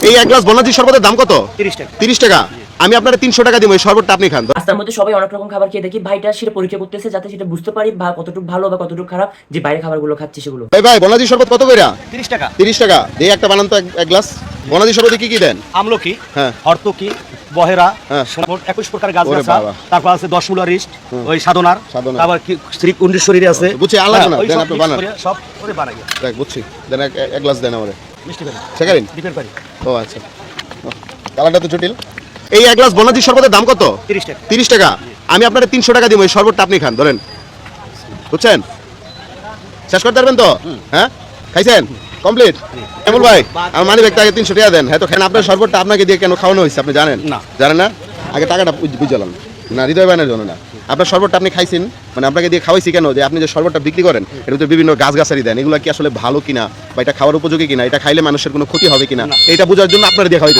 এই এক গ্লাস বনাজি শরবতের দাম কত? 30 টাকা। 30 টাকা। আমি আপনারে 300 টাকা দিব, এই শরবতটা আপনি খান। রাস্তার মধ্যে সবাই অনেক রকম খাবার খেয়ে দেখি, ভাইটা সেটা পরীক্ষা করতেছে যাতে সেটা বুঝতে পারি বা কতটুকু ভালো বা কতটুকু খারাপ, যে বাইরে খাবারগুলো খাচ্ছে সেগুলো। ভাই বনাজি শরবত কত কইরা? 30 টাকা। 30 টাকা। এই একটা বানান তো এক গ্লাস। বনাজি শরবতে কি কি দেন? আমলকি, হ্যাঁ। হরতকি, বহেরা, হ্যাঁ। 21 প্রকার গাছ ওরে গাছা, বাবা। তারপর আছে 10 মূলা রিস্ট, ওই সাধনার, সাধনার। তারপর কি শ্রী কুন্ডের শরীরে আছে। বুঝছি, আল্লাহ হ্যাঁ, না, ওই দেন সব আপনি mix বানান। করে সব করে বানাই। দেখ বুঝছি, দেন এক গ্লাস দেন আমারে। মিষ্টি করে। শেখারিন? ডিপের পারি। ও আচ্ছা, কালারটা তো জটিল। এই এক গ্লাস বনাজি শরবতের দাম কত? 30 টাকা। 30 টাকা। আমি আপনারে 300 টাকা দিব, এই শরবতটা আপনি খান। ধরেন, বুঝছেন? শেষ করতে পারবেন তো? হ্যাঁ, খাইছেন? কমপ্লিট? এমুল ভাই, আমার মানি ব্যাগটা আগে 300 টাকা দেন। হ্যাঁ তো খান। আপনার শরবতটা আপনাকে দিয়ে কেন খাওয়ানো হয়েছে আপনি জানেন? না। জানেন না? আগে টাকাটা বুঝালাম না, হৃদয় বানের জন্য না। আপনার শরবতটা আপনি খাইছেন, মানে আপনাকে দিয়ে খাওয়াইছি কেন, যে আপনি যে শরবতটা বিক্রি করেন এর ভিতরে বিভিন্ন গাছগাছালি দেন, এগুলো কি আসলে ভালো কিনা বা এটা খাওয়ার উপযোগী কিনা, এটা খাইলে মানুষের কোনো ক্ষতি হবে কিনা, এটা বোঝার জন্য আপনারা দিয়ে খাওয়াই।